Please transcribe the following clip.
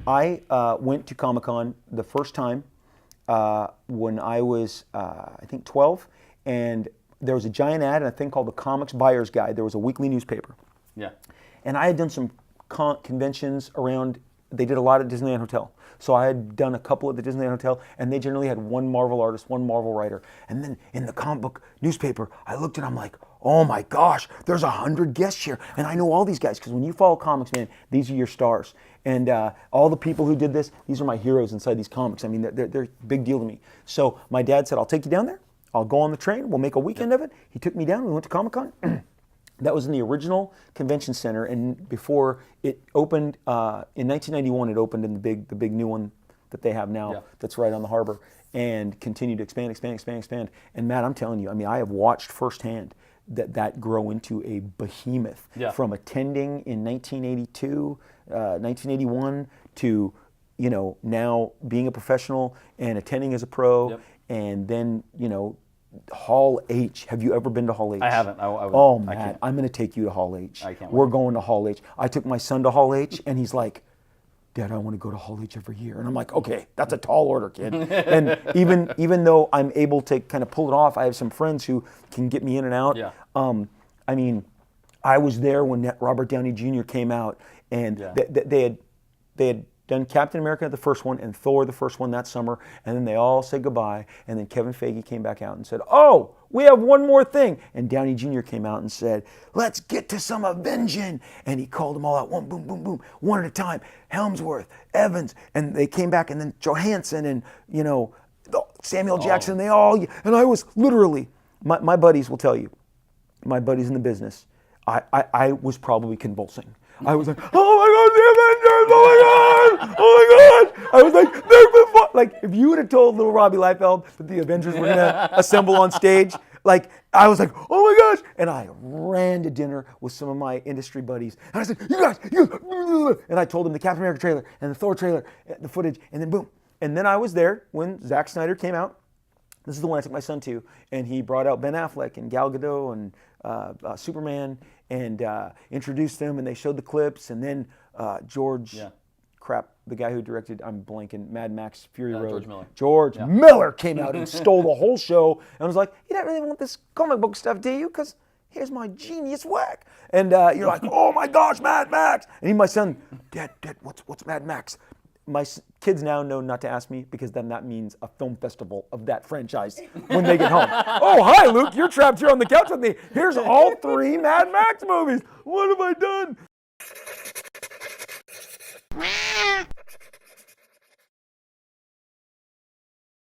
I went to Comic-Con the first time when I was, I think, 12, and there was a giant ad in a thing called the Comics Buyer's Guide. There was a weekly newspaper. Yeah. And I had done some conventions around, they did a lot at Disneyland Hotel. So I had done a couple at the Disneyland Hotel, and they generally had one Marvel artist, one Marvel writer. And then in the comic book newspaper, I looked and I'm like, oh my gosh, there's 100 guests here. And I know all these guys, because when you follow comics, man, these are your stars. And all the people who did this, these are my heroes inside these comics. I mean, they're a big deal to me. So my dad said, I'll take you down there. I'll go on the train. We'll make a weekend of it. He took me down. We went to Comic-Con. That was in the original convention center, and before it opened in 1991, it opened in the big new one that they have now. That's right on the harbor, and continued to expand. And Matt, I'm telling you, I mean, I have watched firsthand that grow into a behemoth from attending in 1982, 1981 to now being a professional and attending as a pro, and then Hall H. Have you ever been to Hall H? I haven't. Oh, Matt, I'm going to take you to Hall H. I can't We're wait. going to Hall H. I took my son to Hall H, and he's like, Dad, I want to go to Hall H every year. And I'm like, okay, that's a tall order, kid. And even though I'm able to kind of pull it off, I have some friends who can get me in and out. Yeah. I mean, I was there when Robert Downey Jr. came out, and they had done Captain America the first one and Thor the first one that summer, and then they all said goodbye, and then Kevin Feige came back out and said, oh, we have one more thing. And Downey Jr. came out and said, let's get to some Avenging. And he called them all out, one, boom, boom, boom, one at a time. Helmsworth, Evans, and they came back, and then Johansson and, Samuel Jackson, they all, and I was literally, my buddies will tell you, my buddies in the business, I was probably convulsing. I was like, oh my God, the Avengers, oh my God. I was like, they've been fun. Like, if you would have told little Robbie Liefeld that the Avengers were going to assemble on stage, like, I was like, oh my gosh. And I ran to dinner with some of my industry buddies. And I said, you guys, and I told them the Captain America trailer and the Thor trailer, the footage, and then boom. And then I was there when Zack Snyder came out. This is the one I took my son to, and he brought out Ben Affleck and Gal Gadot and Superman, and introduced them, and they showed the clips, and then George, the guy who directed, I'm blanking, Mad Max Fury Road. George Miller came out and stole the whole show, and was like, you don't really want this comic book stuff, do you? Because here's my genius whack. And you're like, oh my gosh, Mad Max. And he, my son, Dad, what's Mad Max? My kids now know not to ask me, because then that means a film festival of that franchise when they get home. Oh, hi, Luke. You're trapped here on the couch with me. Here's all 3 Mad Max movies. What have I done?